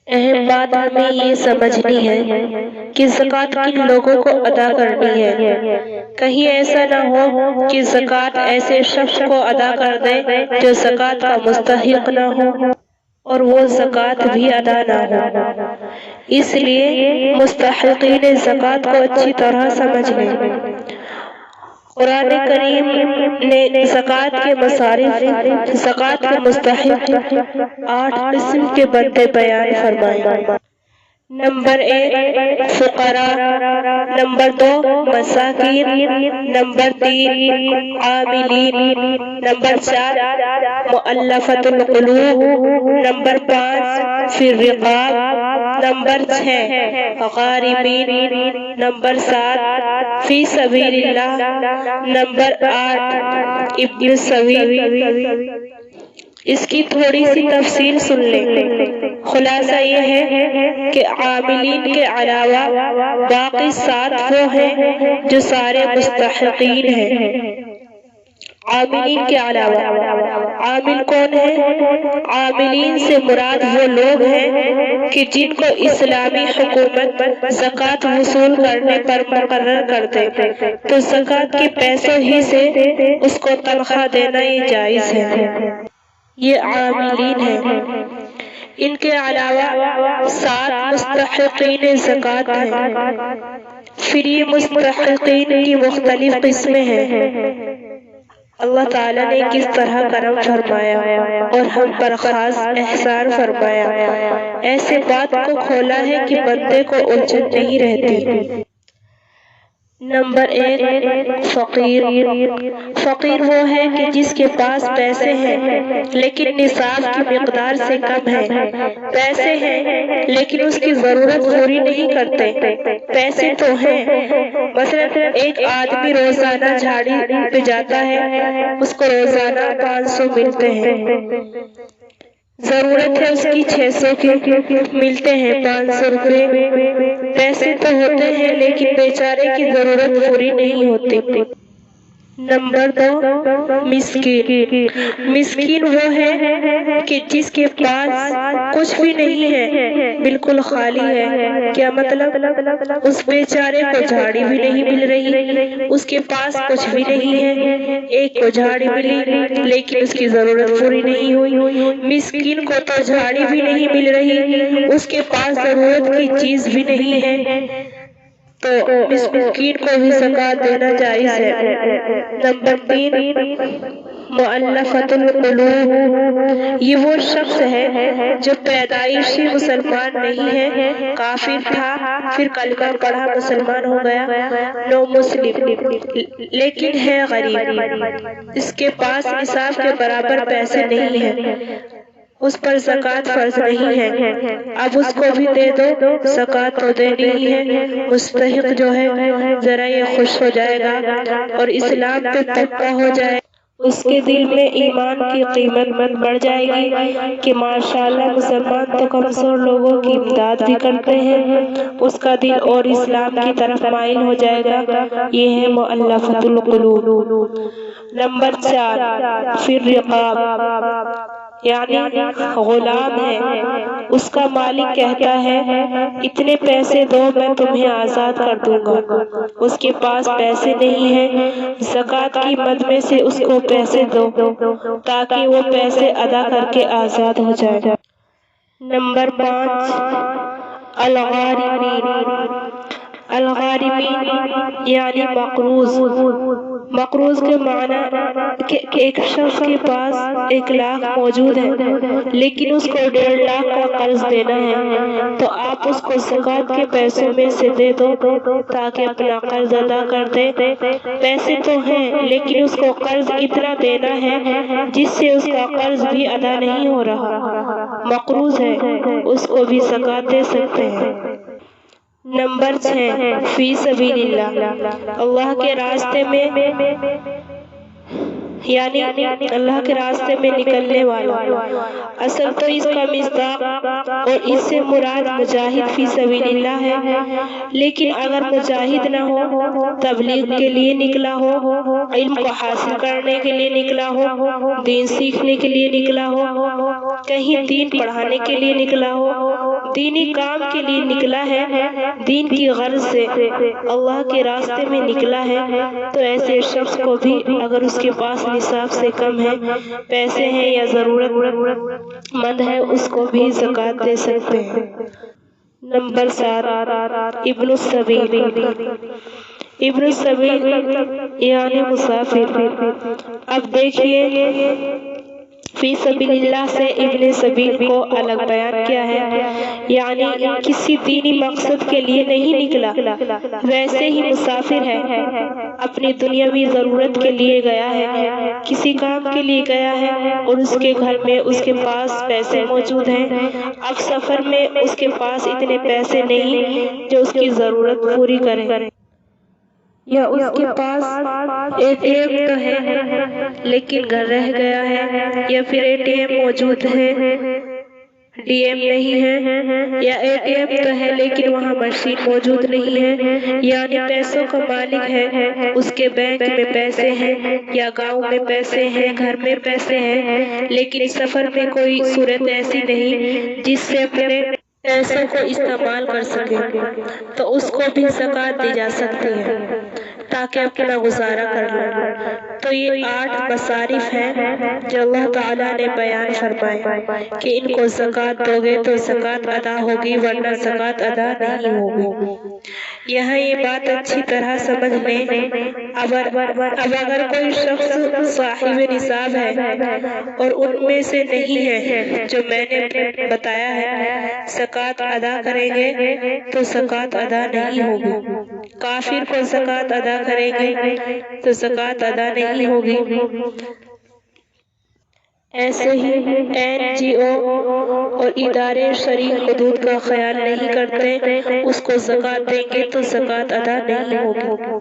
اہم بات ہمیں یہ سمجھنی ہے کہ زکوٰۃ کن لوگوں کو ادا کرنی ہے۔ کہیں ایسا نہ ہو کہ زکوٰۃ ایسے شخص کو ادا کر دے جو زکوٰۃ کا مستحق نہ ہو اور وہ زکوٰۃ بھی ادا نہ ہو۔ اس لیے مستحقین زکوٰۃ کو اچھی طرح سمجھ لیں۔ قرآن کریم نے زکوٰۃ کے مصارف، زکوٰۃ کے مستحق 8 قسم کے بندے بیان فرمائے۔ نمبر 1 فقراء، نمبر 2 مساکین، نمبر 3 عاملین، نمبر 4 مؤلفۃ القلوب، نمبر 5 فی الرقاب، نمبر 6 غارمین، نمبر 7 فی سبیل اللہ، نمبر 8 ابن السبیل۔ اس کی تھوڑی سی تفصیل سن لیں۔ خلاصہ یہ ہے کہ عاملین کے علاوہ باقی 7 وہ ہیں جو سارے مستحقین ہیں۔ عاملین کے علاوہ عامل کون ہے؟ عاملین سے مراد وہ لوگ ہیں کہ جن کو اسلامی حکومت زکوٰۃ وصول کرنے پر مقرر کر دے تو زکوٰۃ کے پیسوں ہی سے اس کو تنخواہ دینا یہ جائز ہے۔ یہ عاملین ہیں۔ ان کے علاوہ 7 مستحقین زکوٰۃ ہیں۔ پھر یہ مستحقین کی مختلف قسمیں ہیں۔ اللہ تعالیٰ نے کس طرح کرم فرمایا اور ہم پر خاص احسان فرمایا، ایسے بات کو کھولا ہے کہ بندے کو الجھن نہیں رہتی۔ نمبر 1 فقیر۔ فقیر وہ ہے کہ جس کے پاس پیسے ہیں لیکن نصاب کی مقدار سے کم ہے۔ پیسے ہیں لیکن اس کی ضرورت پوری نہیں کرتے۔ پیسے تو ہیں، مثلا ایک آدمی روزانہ جھاڑی پہ جاتا ہے، اس کو روزانہ 500 ملتے ہیں۔ ضرورت ہے اس کی 600 کی، ملتے ہیں 500 روپے۔ پیسے تو ہوتے ہیں لیکن بیچارے کی ضرورت پوری نہیں ہوتی۔ نمبر 2 مسکین۔ مسکین وہ ہے کہ جس کے پاس کچھ بھی نہیں ہے، بالکل خالی ہے۔ کیا مطلب؟ اس بیچارے کو جھاڑی بھی نہیں مل رہی، اس کے پاس کچھ بھی نہیں ہے۔ ایک کو جھاڑی ملی لیکن اس کی ضرورت پوری نہیں ہوئی۔ مسکین کو تو جھاڑی بھی نہیں مل رہی، اس کے پاس ضرورت کی چیز بھی نہیں ہے، تو مسکین کو بھی زکوٰۃ دینا جائز ہے۔ نمبر 3 مؤلفۃ القلوب۔ یہ وہ شخص ہے جو پیدائشی مسلمان نہیں ہے، کافر تھا، پھر کلمہ پڑھا مسلمان ہو گیا، نو مسلم، لیکن ہے غریب، اس کے پاس نصاب کے برابر پیسے نہیں ہیں، اس پر زکوٰۃ فرض نہیں ہے۔ اب اس کو بھی دے دو، زکوٰۃ تو دینی ہی ہے۔ مستحق جو ہے ذرا یہ خوش ہو جائے گا اور اسلام پہ پکا ہو جائے، اس کے دل میں ایمان کی قیمت بڑھ جائے گی کہ ماشاءاللہ مسلمان تو کمزور لوگوں کی امداد بھی کرتے ہیں، اس کا دل اور اسلام کی طرف مائل ہو جائے گا۔ یہ ہے مؤلفۃ القلوب۔ نمبر 4 فی الرقاب، یعنی غلام ہے، اس کا مالک کہتا ہے اتنے پیسے دو میں تمہیں آزاد کر دوں گا، اس کے پاس پیسے نہیں ہیں، زکوٰۃ کی مد میں سے اس کو پیسے دو تاکہ وہ پیسے ادا کر کے آزاد ہو جائے۔ نمبر 5 الغارمین۔ الغارمین یعنی مقروض۔ مقروض کے معنی کہ ایک شخص کے پاس 1 لاکھ موجود ہے لیکن اس کو 1.5 لاکھ کا قرض دینا ہے، تو آپ اس کو زکوٰۃ کے پیسوں میں سے دے دو تاکہ اپنا قرض ادا کر دے۔ پیسے تو ہیں لیکن اس کو قرض اتنا دینا ہے جس سے اس کا قرض بھی ادا نہیں ہو رہا، مقروض ہے، اس کو بھی زکوٰۃ دے سکتے ہیں۔ نمبر 6 فی سبیل اللہ۔ اللہ کے راستے میں یعنی اللہ کے راستے میں نکلنے والا۔ اصل تو اس کا مصداق اور اس سے مراد مجاہد فی سبیل اللہ ہے، لیکن اگر مجاہد نہ ہو، تبلیغ کے لیے نکلا ہو، علم کو حاصل کرنے کے لیے نکلا ہو، دین سیکھنے کے لیے نکلا ہو، کہیں دین پڑھانے کے لیے نکلا ہو، دینی کام کے لیے نکلا ہے، دین کی غرض سے اللہ کے راستے میں نکلا ہے، تو ایسے شخص کو بھی اگر اس کے پاس نصاب سے کم ہے، پیسے ہیں یا ضرورت مند ہے، اس کو بھی زکوٰۃ دے سکتے ہیں۔ نمبر 7، ابن السبیل۔ ابن السبیل یعنی مسافر۔ اب دیکھیے فی سبیل اللہ سے ابن سبیل کو الگ بیان کیا ہے، یعنی کسی دینی مقصد کے لیے نہیں نکلا، ویسے ہی مسافر ہے، اپنی دنیاوی ضرورت کے لیے گیا ہے، کسی کام کے لیے گیا ہے اور اس کے گھر میں اس کے پاس پیسے موجود ہیں۔ اب سفر میں اس کے پاس اتنے پیسے نہیں جو اس کی ضرورت پوری کریں، یا اس کے پاس ATM تو ہے لیکن گھر رہ گیا ہے، یا پھر ATM موجود ہے DM نہیں ہے، یا ATM تو ہے لیکن وہاں مشین موجود نہیں ہے، یعنی پیسوں کا مالک ہے، اس کے بینک میں پیسے ہیں یا گاؤں میں پیسے ہیں، گھر میں پیسے ہیں، لیکن سفر میں کوئی صورت ایسی نہیں جس سے اپنے پیسوں کو استعمال کر سکے، تو اس کو بھی زکوٰۃ دی جا سکتی ہے تاکہ اپنا گزارا کر لیں۔ تو یہ 8 مصارف ہیں جو اللہ تعالیٰ نے بیان فرمائے کہ ان کو زکوٰۃ دو گے تو زکوٰۃ ادا ہوگی ورنہ زکوٰۃ ادا نہیں ہوگی۔ یہاں یہ بات اچھی طرح سمجھ لیں، اب اگر کوئی شخص صاحب نصاب ہے اور ان میں سے نہیں ہے جو میں نے بتایا ہے، زکوٰۃ ادا کریں گے تو زکوٰۃ ادا نہیں ہوگی، کافر کو زکوٰۃ ادا کریں گے تو زکوٰۃ ادا نہیں ہوگی۔ ایسے ہی NGO اور ادارے شرعی حدود کا خیال نہیں کرتے، اس کو زکوٰۃ دیں گے تو زکوٰۃ ادا نہیں ہوگی۔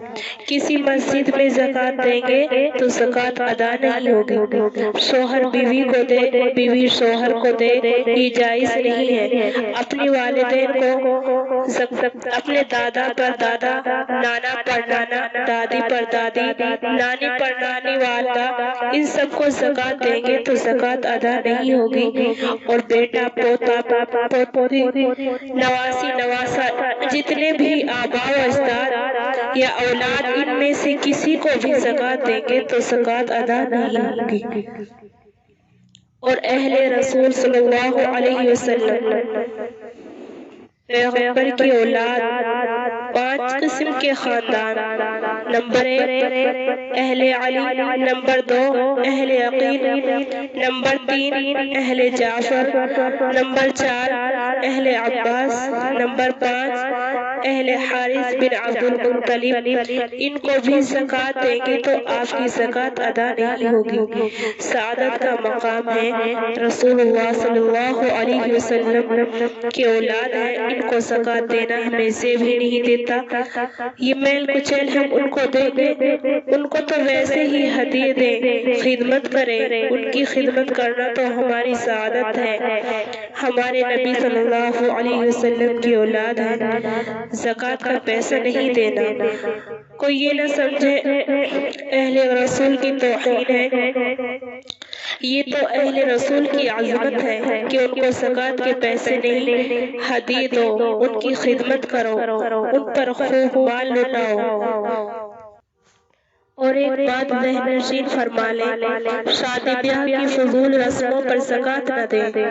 کسی مسجد میں زکوٰۃ دیں گے تو زکوٰۃ ادا نہیں ہوگی۔ شوہر بیوی کو دے، بیوی شوہر کو دے، یہ جائز نہیں ہے۔ اپنے والدین کو، اپنے دادا پر دادا، نانا پر نانا، دادی پر دادی، نانی پر نانی، والدہ، ان سب کو زکوٰۃ دیں گے تو زکوٰۃ ادا نہیں ہوگی۔ اور بیٹا، پوتا، پوتی، نواسی، نواسا، جتنے بھی آباء و اجداد یا اولاد، ان میں سے کسی کو بھی زکوٰۃ دیں گے تو زکوٰۃ ادا نہیں ہوگی۔ اور اہل رسول صلی اللہ علیہ وسلم، پیغمبر کی اولاد، 5 قسم کے خاندان: نمبر 1 اہل علی، نمبر 2 اہل عقیل، نمبر 3 اہل جعفر، نمبر 4 اہل عباس، نمبر 5 اہل حارث بن عبد المطلب۔ ان کو بھی زکوٰۃ دیں گے تو آپ کی زکوٰۃ ادا نہیں ہوگی۔ سعادت کا مقام ہے، رسول اللہ صلی اللہ علیہ وسلم کی اولاد ہے، ان کو زکوٰۃ دینا ہمیں زیب ہی نہیں دیتا۔ یہ میل کچیل ہم ان کو دیں گے، ان کو تو ویسے ہی ہدیے دیں، خدمت کریں، ان کی خدمت کرنا تو ہماری سعادت ہے۔ ہمارے نبی صلی اللہ علیہ وسلم کی اولاد ہے، زکوٰۃ کا پیسہ نہیں دینا۔ کوئی یہ نہ سمجھے اہل رسول کی توہین ہے، یہ تو اہل رسول کی عظمت ہے کہ ان کو زکوٰۃ کے پیسے نہیں، ہدیے دو، ان کی خدمت کرو، ان پر خوب مال لٹاؤ۔ اور ایک بات ذہن نشین فرما لیں، شادی بیاہ کی فضول رسموں پر زکوٰۃ نہ دیں۔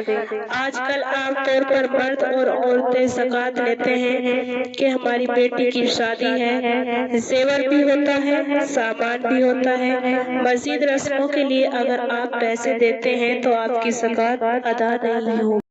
آج کل عام طور پر مرد اور عورتیں زکوٰۃ لیتے ہیں کہ ہماری بیٹی کی شادی ہے، زیور بھی ہوتا ہے، سامان بھی ہوتا ہے۔ مزید رسموں کے لیے اگر آپ پیسے دیتے ہیں تو آپ کی زکوٰۃ ادا نہیں ہوگی۔